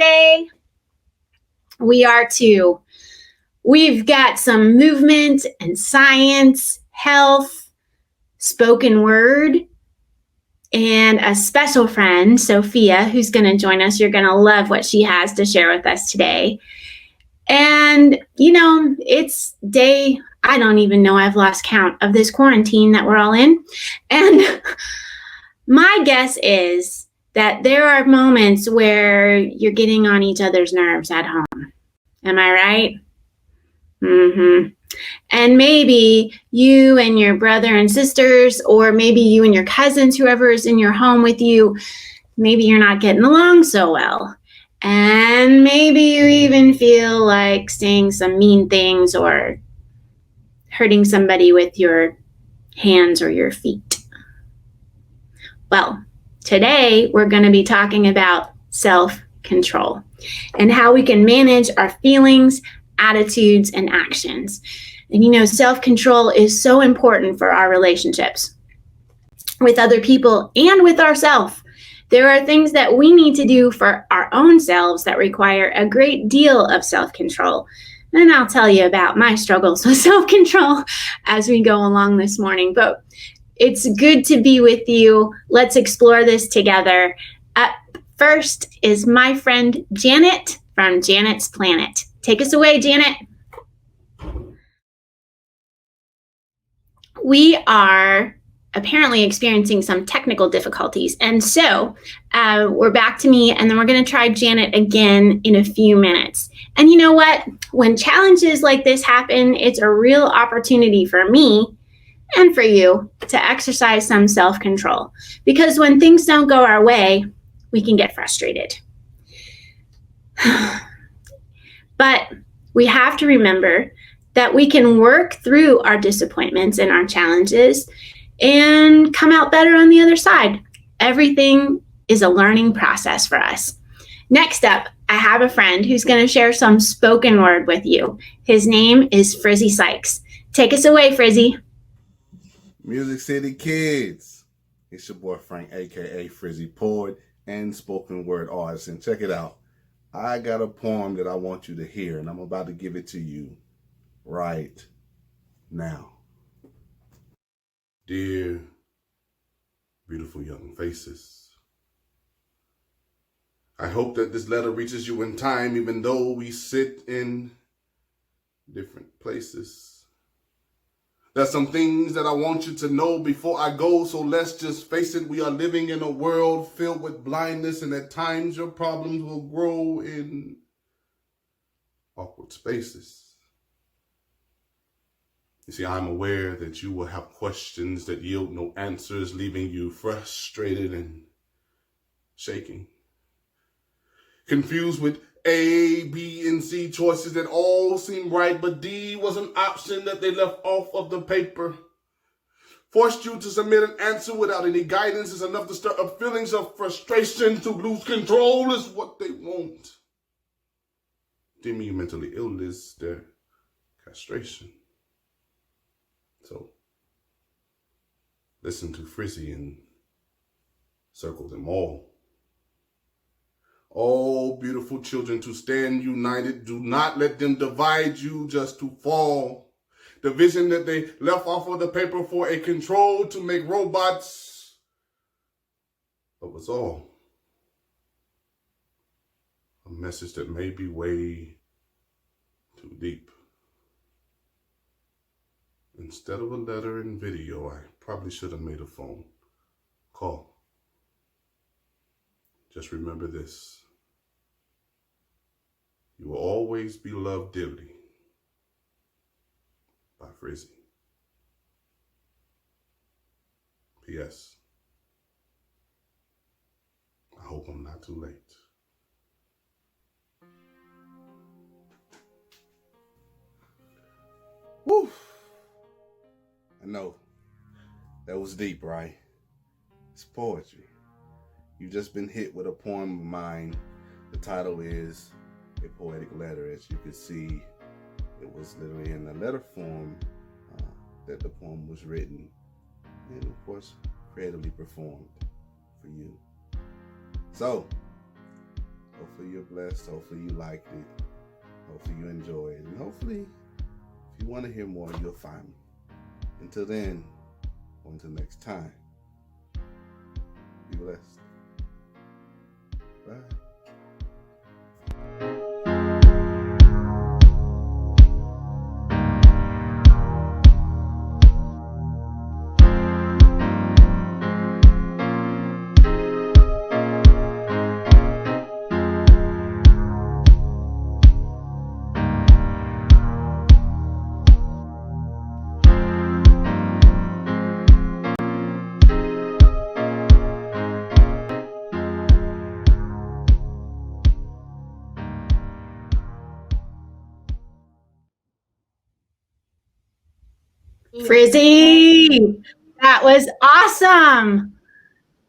today. We are too. We've got some movement and science, health, spoken word, and a special friend, Sophia, who's going to join us. You're going to love what she has to share with us today. And, it's day, I don't even know, I've lost count of this quarantine that we're all in. And my guess is that there are moments where you're getting on each other's nerves at home. Am I right? Mm-hmm. And maybe you and your brother and sisters, or maybe you and your cousins, whoever is in your home with you, maybe you're not getting along so well. And maybe you even feel like saying some mean things or hurting somebody with your hands or your feet. Well, today we're going to be talking about self-control and how we can manage our feelings, attitudes, and actions. And self-control is so important for our relationships with other people and with ourselves. There are things that we need to do for our own selves that require a great deal of self-control. And I'll tell you about my struggles with self-control as we go along this morning. But it's good to be with you. Let's explore this together. Up first is my friend Janet from Janet's Planet. Take us away, Janet. We are apparently experiencing some technical difficulties. And so we're back to me, and then we're going to try Janet again in a few minutes. And you know what? When challenges like this happen, it's a real opportunity for me and for you to exercise some self-control. Because when things don't go our way, we can get frustrated. But we have to remember that we can work through our disappointments and our challenges and come out better on the other side. Everything is a learning process for us. Next up, I have a friend who's going to share some spoken word with you. His name is Frizzy Sykes. Take us away, Frizzy. MusiCity Kids. It's your boy Frank, aka Frizzy, poet and spoken word artist. And check it out. I got a poem that I want you to hear, and I'm about to give it to you right now. Dear beautiful young faces, I hope that this letter reaches you in time, even though we sit in different places. There's some things that I want you to know before I go, so let's just face it. We are living in a world filled with blindness, and at times your problems will grow in awkward spaces. You see, I'm aware that you will have questions that yield no answers, leaving you frustrated and shaking. Confused with A, B, and C choices that all seem right, but D was an option that they left off of the paper. Forced you to submit an answer without any guidance is enough to stir up feelings of frustration. To lose control is what they want. Deeming you mentally ill is their castration. So, listen to Frizzy and circle them all. All beautiful children to stand united. Do not let them divide you just to fall. The vision that they left off of the paper for a control to make robots of us all. A message that may be way too deep. Instead of a letter and video, I probably should have made a phone call. Just remember this. You will always be loved dearly by Frizzy. P.S. I hope I'm not too late. Woo! I know. That was deep, right? It's poetry. You've just been hit with a poem of mine. The title is A Poetic Letter. As you can see, it was literally in the letter form that the poem was written and, of course, creatively performed for you. So, Hopefully you're blessed. Hopefully you liked it. Hopefully you enjoy it. And hopefully, if you want to hear more, you'll find me. Until then, or until next time, be blessed. Bye. Frizzy, that was awesome.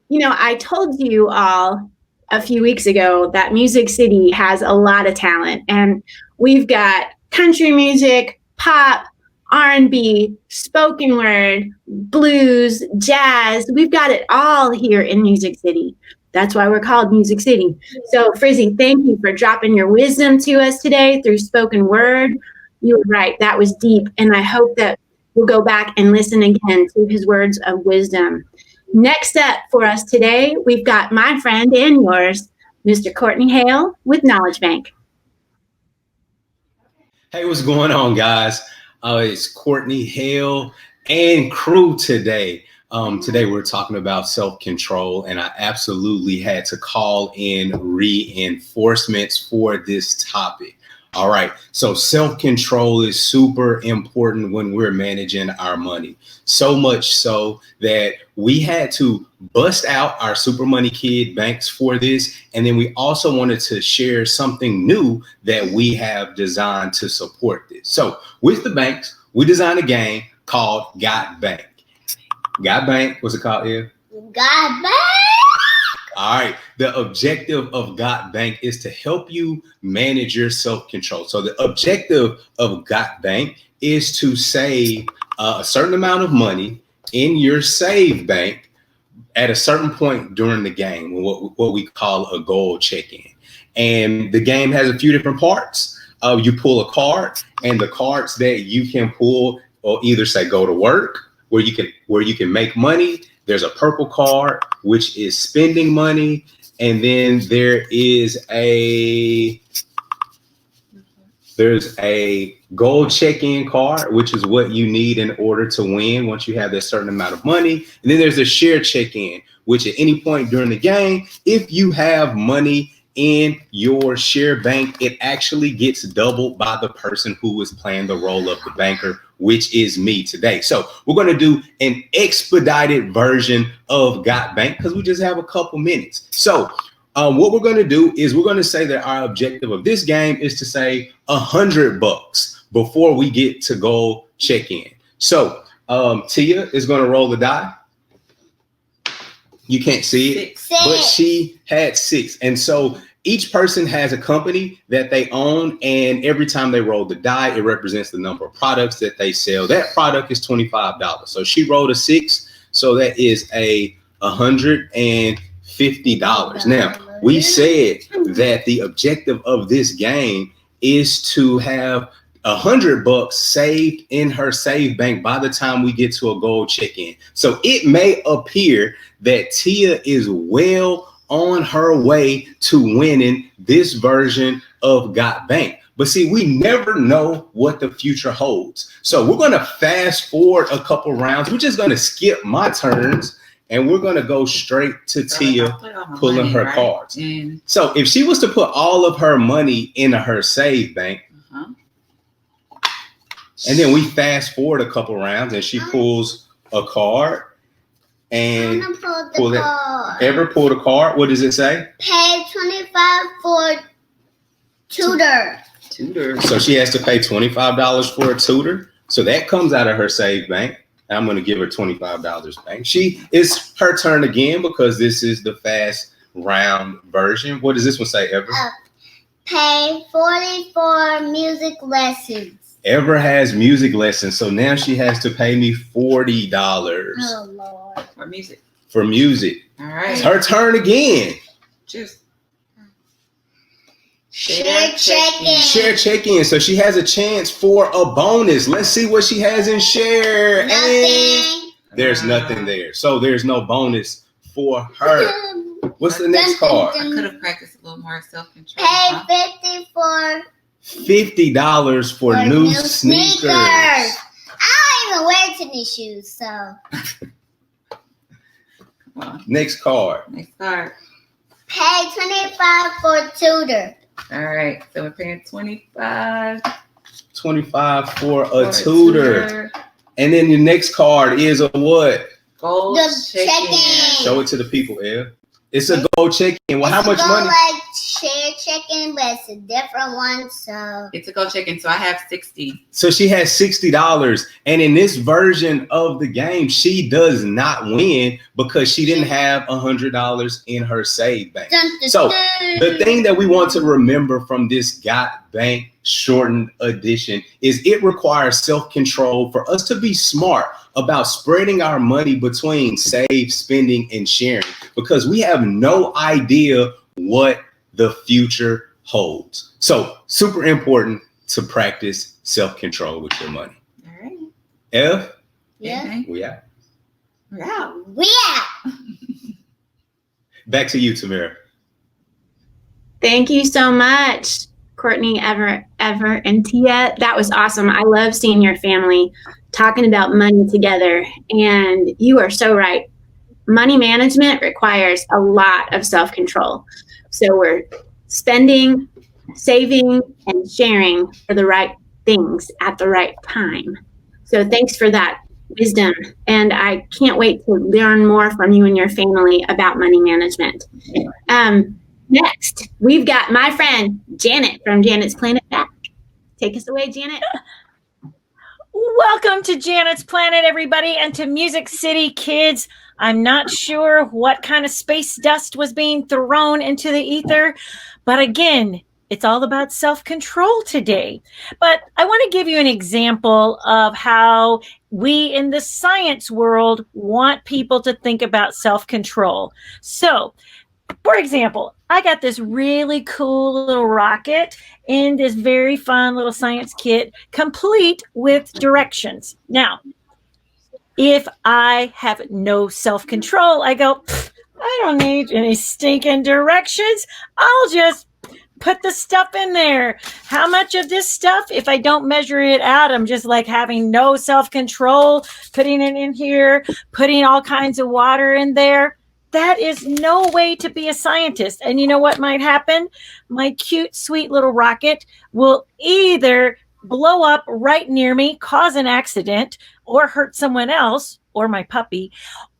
You know, I told you all a few weeks ago that Music City has a lot of talent, and we've got country music, pop, R&B, spoken word, blues, jazz. We've got it all here in Music City. That's why we're called Music City. So, Frizzy, thank you for dropping your wisdom to us today through spoken word. You were right. That was deep, and I hope that we'll go back and listen again to his words of wisdom. Next up for us today, we've got my friend and yours, Mr. Courtney Hale with Knowledge Bank. Hey, what's going on, guys? It's Courtney Hale and crew today. Today we're talking about self-control, and I absolutely had to call in reinforcements for this topic. All right, so self-control is super important when we're managing our money. So much so that we had to bust out our Super Money Kid banks for this. And then we also wanted to share something new that we have designed to support this. So with the banks, we designed a game called Got Bank. Got Bank, what's it called here? Got Bank. All right. The objective of Got Bank is to help you manage your self-control. So the objective of Got Bank is to save a certain amount of money in your save bank at a certain point during the game, what we call a goal check-in. And the game has a few different parts. You pull a card, and the cards that you can pull will either say go to work, where you can make money. There's a purple card, which is spending money. And then there's a gold check-in card, which is what you need in order to win once you have that certain amount of money. And then there's a share check-in, which at any point during the game, if you have money in your share bank, it actually gets doubled by the person who is playing the role of the banker, which is me today. So we're going to do an expedited version of Got Bank because we just have a couple minutes. So what we're going to do is we're going to say that our objective of this game is to save $100 before we get to goal check-in. So Tia is going to roll the die. You can't see it, but she had 6. And so each person has a company that they own, and every time they roll the die, it represents the number of products that they sell. That product is $25. So she rolled a 6, so that is $150. Now, we said that the objective of this game is to have $100 saved in her save bank by the time we get to a goal check-in. So it may appear that Tia is well on her way to winning this version of Got Bank. But see, we never know what the future holds. So we're going to fast forward a couple rounds. We're just going to skip my turns, and we're going to go straight to Tia pulling her cards. So if she was to put all of her money into her save bank, and then we fast forward a couple rounds and she pulls a card and pull that. Ever pulled a card? What does it say? Pay $25 for tutor. So she has to pay $25 for a tutor. So that comes out of her save bank. I'm going to give her $25 back. It's her turn again because this is the fast round version. What does this one say, Ever? Pay $40 for music lessons. Ever has music lessons, so now she has to pay me $40. Oh, Lord. For music. All right. It's her turn again. Cheers. Share check-in. Share check-in. So she has a chance for a bonus. Let's see what she has in share. Nothing. And there's nothing there. So there's no bonus for her. What's the next card? I could have practiced a little more self-control. Pay 50 for $50 for new sneakers. I don't even wear tennis shoes, so. Come on. Next card. Next card. Pay 25 for tutor. All right. So we're paying 25 for a tutor. And then the next card is a what? Gold The check-in. Show it to the people, Ev. It's a gold check-in. Well, how much money? Like share check-in, but it's a different one, so. It's a gold check-in, so I have 60. So she has $60. And in this version of the game, she does not win because she didn't have $100 in her save bank. So the thing that we want to remember from this Got Bank shortened edition is it requires self-control for us to be smart about spreading our money between save, spending, and sharing, because we have no idea what the future holds. So super important to practice self-control with your money. All right. F? Yeah. Okay. We out. We're out. We out. Back to you, Tamara. Thank you so much, Courtney, Ever, and Tia. That was awesome. I love seeing your family talking about money together. And you are so right. Money management requires a lot of self-control. So we're spending, saving, and sharing for the right things at the right time. So thanks for that wisdom. And I can't wait to learn more from you and your family about money management. Next, we've got my friend Janet from Janet's Planet Back. Take us away, Janet. Welcome to Janet's Planet, everybody, and to MusiCity Kids. I'm not sure what kind of space dust was being thrown into the ether, but again, it's all about self-control today. But I want to give you an example of how we in the science world want people to think about self-control. So, for example, I got this really cool little rocket in this very fun little science kit, complete with directions. Now, if I have no self-control, I go, I don't need any stinking directions. I'll just put the stuff in there. How much of this stuff, if I don't measure it out, I'm just like having no self-control, putting it in here, putting all kinds of water in there. That is no way to be a scientist. And you know what might happen? My cute, sweet little rocket will either blow up right near me, cause an accident, or hurt someone else, or my puppy,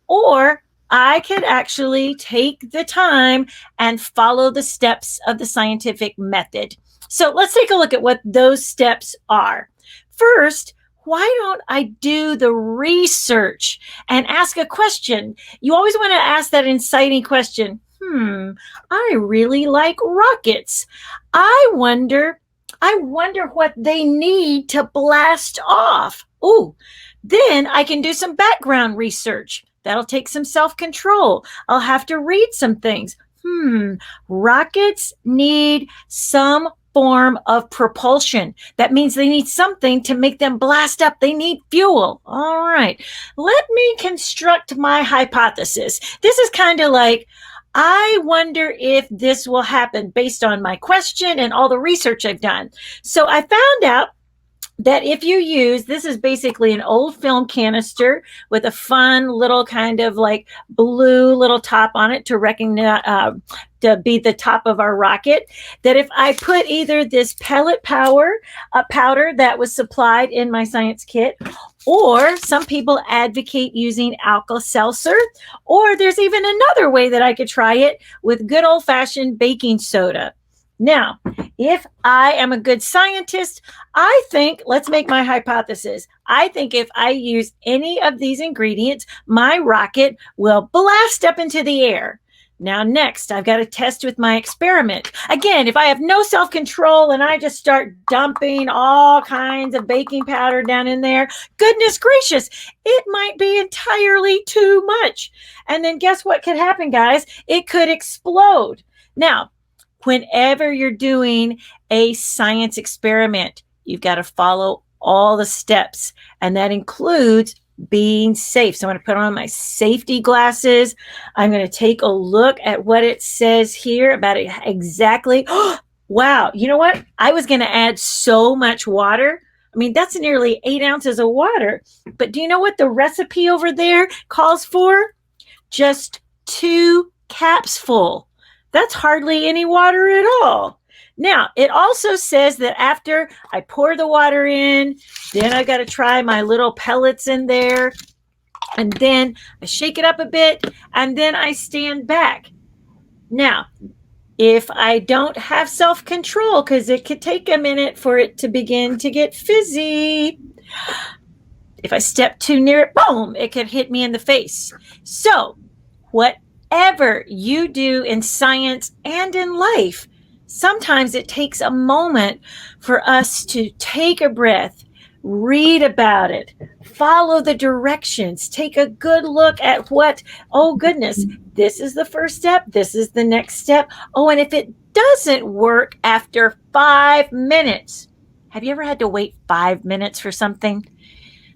or I could actually take the time and follow the steps of the scientific method. So let's take a look at what those steps are. First, why don't I do the research and ask a question? You always want to ask that inciting question. I really like rockets. I wonder what they need to blast off. Ooh, then I can do some background research. That'll take some self-control. I'll have to read some things. Rockets need some form of propulsion. That means they need something to make them blast up. They need fuel. All right. Let me construct my hypothesis. This is kind of like, I wonder if this will happen based on my question and all the research I've done. So I found out that if you use, this is basically an old film canister with a fun little kind of like blue little top on it to recognize, to be the top of our rocket, that if I put either this pellet powder that was supplied in my science kit, or some people advocate using Alka-Seltzer, or there's even another way that I could try it with good old-fashioned baking soda. Now, if I am a good scientist, I think, let's make my hypothesis. I think if I use any of these ingredients, my rocket will blast up into the air. Now, next, I've got to test with my experiment. Again, if I have no self-control and I just start dumping all kinds of baking powder down in there, goodness gracious, it might be entirely too much. And then guess what could happen, guys? It could explode. Now, Whenever you're doing a science experiment, you've got to follow all the steps, and that includes being safe. So I'm going to put on my safety glasses. I'm going to take a look at what it says here about it exactly. Wow. You know what? I was going to add so much water. I mean, that's nearly 8 ounces of water. But do you know what the recipe over there calls for? Just 2 caps full. That's hardly any water at all. Now, it also says that after I pour the water in, then I got to try my little pellets in there, and then I shake it up a bit, and then I stand back. Now, if I don't have self-control, because it could take a minute for it to begin to get fizzy, if I step too near it, boom, it could hit me in the face. So, whatever you do in science and in life, sometimes it takes a moment for us to take a breath, read about it, follow the directions, take a good look at what, oh goodness, this is the first step, this is the next step. Oh, and if it doesn't work after 5 minutes, have you ever had to wait 5 minutes for something?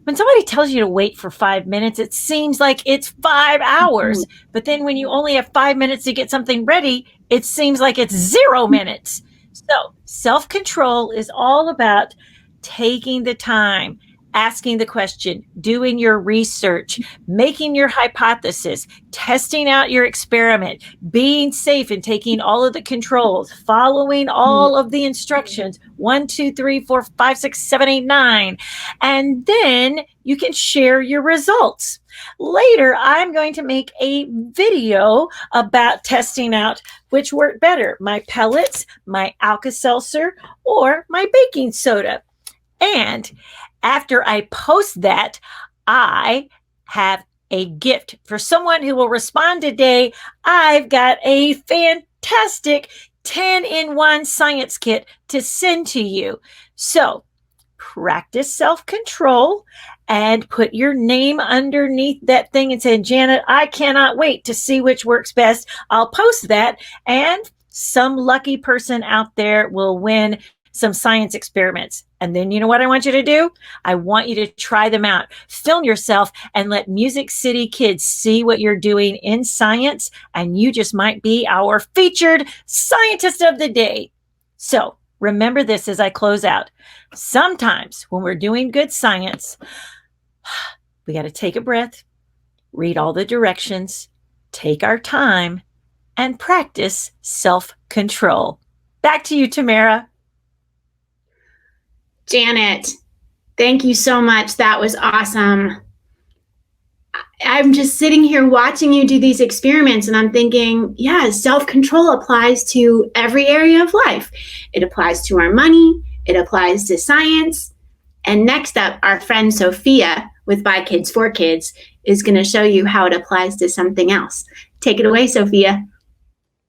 When somebody tells you to wait for 5 minutes, it seems like it's 5 hours. But then when you only have 5 minutes to get something ready, it seems like it's 0 minutes. So self-control is all about taking the time, asking the question, doing your research, making your hypothesis, testing out your experiment, being safe and taking all of the controls, following all of the instructions, 1, 2, 3, 4, 5, 6, 7, 8, 9. And then you can share your results. Later, I'm going to make a video about testing out which worked better, my pellets, my Alka-Seltzer, or my baking soda. And after I post that, I have a gift for someone who will respond today. I've got a fantastic 10-in-1 science kit to send to you. So practice self-control and put your name underneath that thing and say, Janet, I cannot wait to see which works best. I'll post that, and some lucky person out there will win some science experiments. And then you know what I want you to do? I want you to try them out. Film yourself and let MusiCity Kids see what you're doing in science, and you just might be our featured scientist of the day. So remember this as I close out. Sometimes when we're doing good science, we got to take a breath, read all the directions, take our time, and practice self-control. Back to you, Tamara. Janet, thank you so much. That was awesome. I'm just sitting here watching you do these experiments, and I'm thinking, yeah, self-control applies to every area of life. It applies to our money. It applies to science. And next up, our friend Sophia with bykidsforkids is going to show you how it applies to something else. Take it away, Sophia.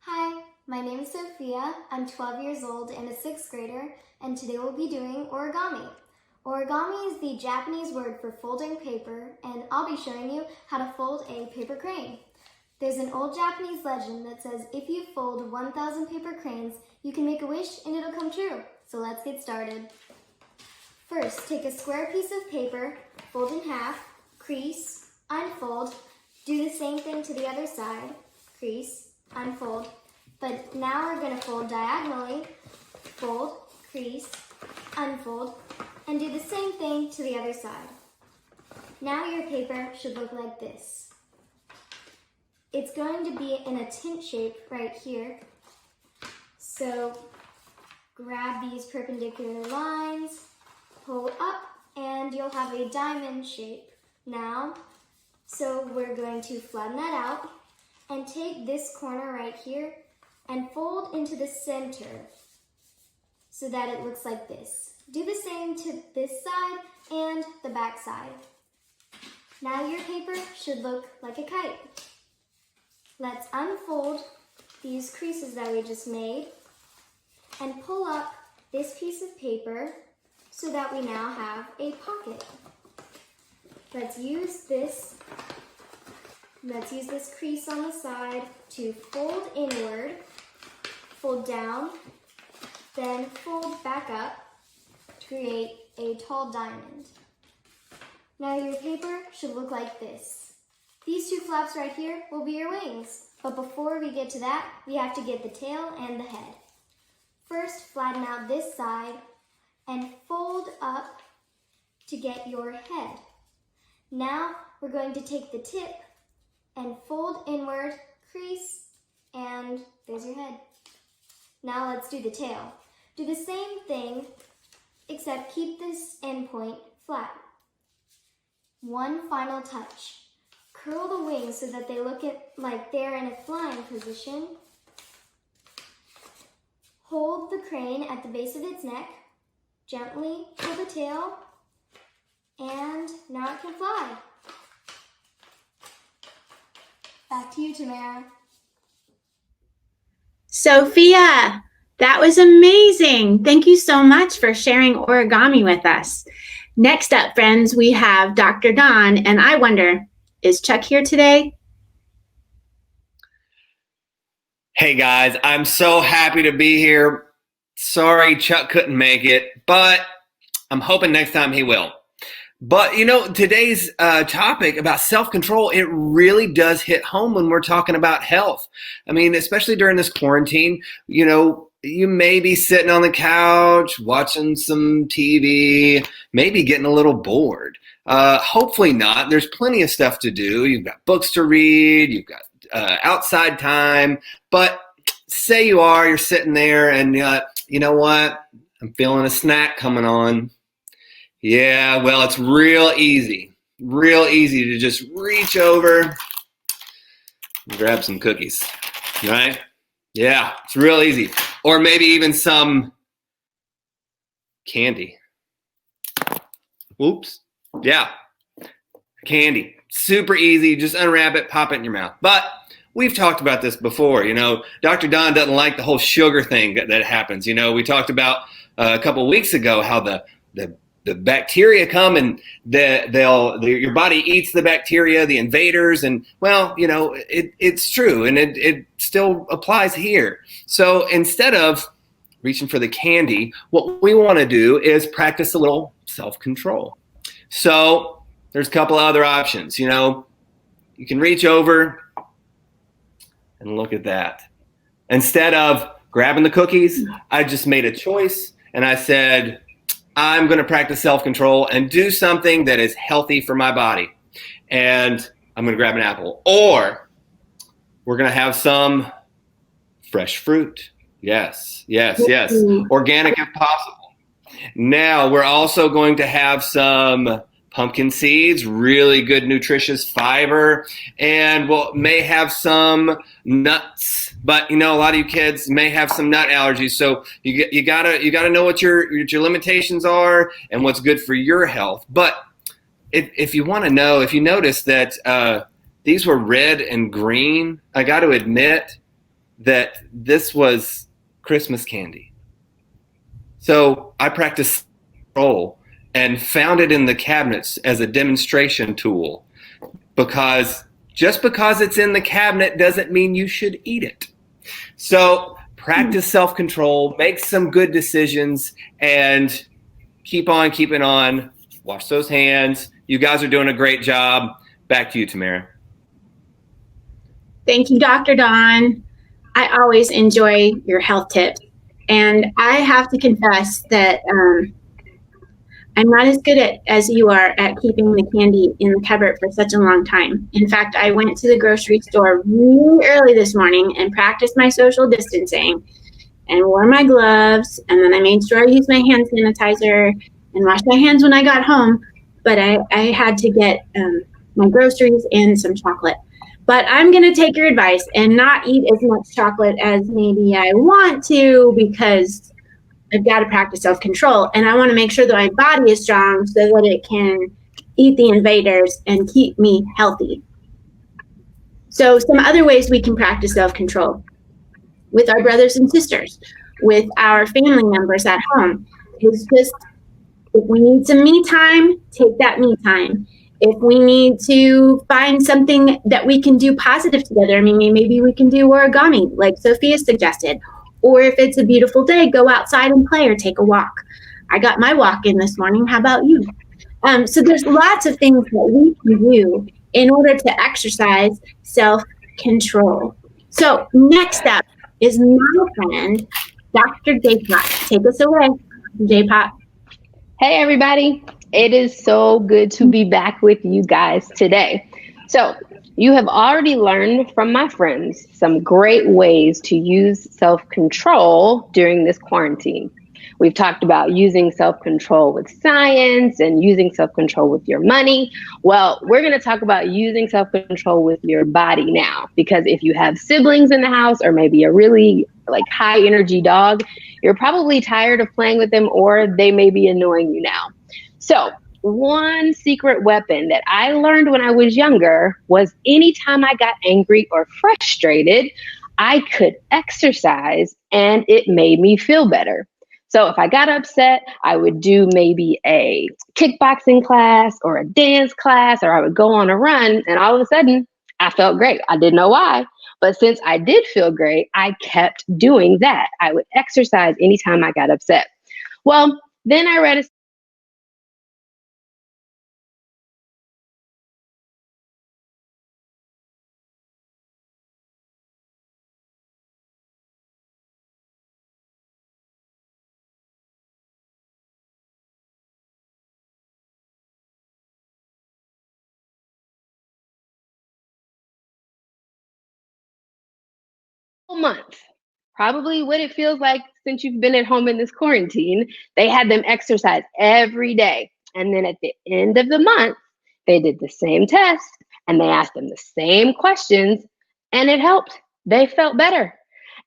Hi, my name is Sophia. I'm 12 years old and a 6th grader, and today we'll be doing origami. Origami is the Japanese word for folding paper, and I'll be showing you how to fold a paper crane. There's an old Japanese legend that says if you fold 1,000 paper cranes, you can make a wish and it'll come true. So let's get started. First, take a square piece of paper, fold in half, crease, unfold, do the same thing to the other side, crease, unfold. But now we're going to fold diagonally, fold, crease, unfold, and do the same thing to the other side. Now your paper should look like this. It's going to be in a tint shape right here. So grab these perpendicular lines, pull up, and you'll have a diamond shape now. So we're going to flatten that out and take this corner right here and fold into the center so that it looks like this. Do the same to this side and the back side. Now your paper should look like a kite. Let's unfold these creases that we just made and pull up this piece of paper so that we now have a pocket. Let's use this crease on the side to fold inward, fold down, then fold back up to create a tall diamond. Now your paper should look like this. These two flaps right here will be your wings, but before we get to that, we have to get the tail and the head. First, flatten out this side and fold up to get your head. Now, we're going to take the tip and fold inward, crease, and there's your head. Now let's do the tail. Do the same thing, except keep this end point flat. One final touch. Curl the wings so that they look like they're in a flying position. Hold the crane at the base of its neck. Gently pull the tail, and now it can fly. Back to you, Tamara. Sophia, that was amazing. Thank you so much for sharing origami with us. Next up, friends, we have Dr. Dawn, and I wonder, is Chuck here today? Hey guys, I'm so happy to be here. Sorry Chuck couldn't make it, but I'm hoping next time he will. But you know, today's topic about self-control, it really does hit home when we're talking about health. I mean, especially during this quarantine, you know, you may be sitting on the couch, watching some TV, maybe getting a little bored. Hopefully not. There's plenty of stuff to do. You've got books to read, you've got outside time, but say you're sitting there and you know what? I'm feeling a snack coming on. Yeah, well, it's real easy to just reach over and grab some cookies, right? Yeah, it's real easy. Or maybe even some candy. Oops. Yeah, candy. Super easy. Just unwrap it, pop it in your mouth. But we've talked about this before. You know, Dr. Don doesn't like the whole sugar thing that happens. You know, we talked about a couple of weeks ago how the bacteria come and your body eats the bacteria, the invaders, and well, you know, it's true, and it still applies here. So instead of reaching for the candy, what we want to do is practice a little self-control. So there's a couple of other options. You know, you can reach over and look at that. Instead of grabbing the cookies, I just made a choice and I said, I'm going to practice self-control and do something that is healthy for my body. And I'm going to grab an apple. Or we're going to have some fresh fruit. Yes. Organic if possible. Now we're also going to have some pumpkin seeds, really good nutritious fiber, and we'll may have some nuts. But you know, a lot of you kids may have some nut allergies, so you gotta know what your limitations are and what's good for your health. But if you want to know, if you notice that these were red and green, I got to admit that this was Christmas candy. So I practiced control and found it in the cabinets as a demonstration tool, because just because it's in the cabinet doesn't mean you should eat it. So practice self-control, make some good decisions, and keep on keeping on. Wash those hands. You guys are doing a great job. Back to you, Tamara. Thank you, Dr. Don. I always enjoy your health tips. And I have to confess that I'm not as good as you are at keeping the candy in the cupboard for such a long time. In fact, I went to the grocery store really early this morning and practiced my social distancing and wore my gloves. And then I made sure I used my hand sanitizer and washed my hands when I got home. But I had to get my groceries and some chocolate. But I'm going to take your advice and not eat as much chocolate as maybe I want to, because I've got to practice self-control, and I want to make sure that my body is strong so that it can eat the invaders and keep me healthy. So some other ways we can practice self-control with our brothers and sisters, with our family members at home, is just, if we need some me time, take that me time. If we need to find something that we can do positive together, I mean, maybe we can do origami, like Sophia suggested, Or if it's a beautiful day, go outside and play or take a walk. I got my walk in this morning. How about you? So there's lots of things that we can do in order to exercise self-control. So next up is my friend, Dr. JPOP. Take us away, JPOP. Hey, everybody. It is so good to be back with you guys today. So you have already learned from my friends some great ways to use self-control during this quarantine. We've talked about using self-control with science and using self-control with your money. Well, we're going to talk about using self-control with your body now, because if you have siblings in the house or maybe a really high energy dog, you're probably tired of playing with them or they may be annoying you now. So one secret weapon that I learned when I was younger was anytime I got angry or frustrated, I could exercise and it made me feel better. So if I got upset, I would do maybe a kickboxing class or a dance class, or I would go on a run, and all of a sudden I felt great. I didn't know why, but since I did feel great, I kept doing that. I would exercise anytime I got upset. Well, then I read a month, probably what it feels like since you've been at home in this quarantine. They had them exercise every day. And then at the end of the month, they did the same test and they asked them the same questions and it helped. They felt better.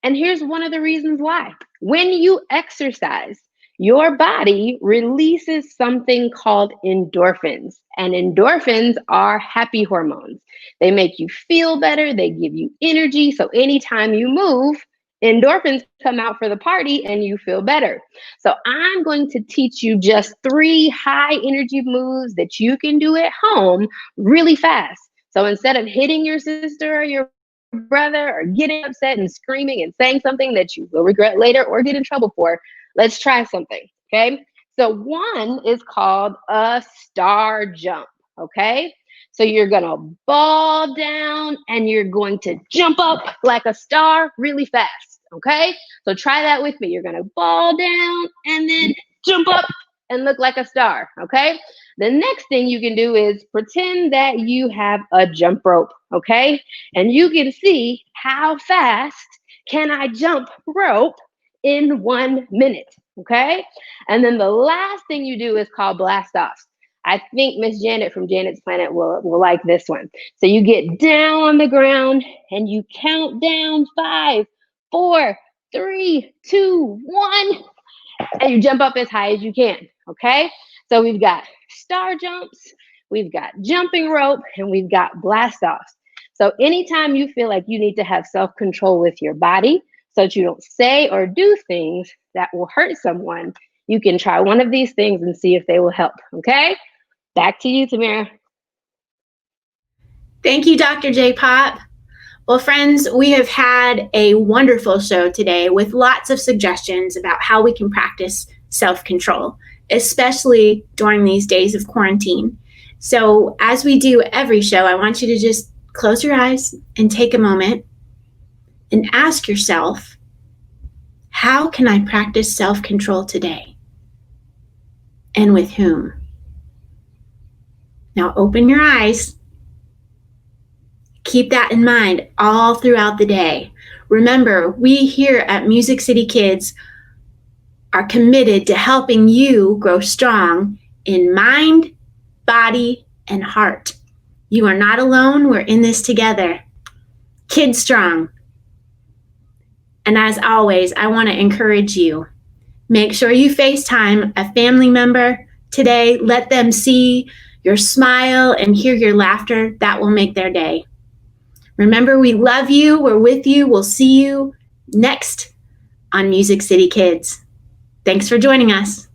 And here's one of the reasons why. When you exercise, your body releases something called endorphins. And endorphins are happy hormones. They make you feel better. They give you energy. So anytime you move, endorphins come out for the party and you feel better. So I'm going to teach you just 3 high energy moves that you can do at home really fast. So instead of hitting your sister or your brother or getting upset and screaming and saying something that you will regret later or get in trouble for, let's try something, okay? So one is called a star jump, okay? So you're gonna ball down and you're going to jump up like a star really fast, okay? So try that with me. You're gonna ball down and then jump up and look like a star, okay? The next thing you can do is pretend that you have a jump rope, okay? And you can see how fast can I jump rope in 1 minute, okay? And then the last thing you do is called blast offs. I think Miss Janet from Janet's Planet will like this one. So you get down on the ground and you count down 5, 4, 3, 2, 1, and you jump up as high as you can, okay? So we've got star jumps, we've got jumping rope, and we've got blast offs. So anytime you feel like you need to have self-control with your body so that you don't say or do things that will hurt someone, you can try one of these things and see if they will help, okay? Back to you, Tamara. Thank you, Dr. J-Pop. Well, friends, we have had a wonderful show today with lots of suggestions about how we can practice self-control, especially during these days of quarantine. So as we do every show, I want you to just close your eyes and take a moment and ask yourself, how can I practice self-control today? And with whom? Now open your eyes. Keep that in mind all throughout the day. Remember, we here at MusiCity Kids are committed to helping you grow strong in mind, body, and heart. You are not alone. We're in this together. Kids strong. And as always, I want to encourage you. Make sure you FaceTime a family member today. Let them see your smile and hear your laughter. That will make their day. Remember, we love you. We're with you. We'll see you next on MusiCity Kids. Thanks for joining us.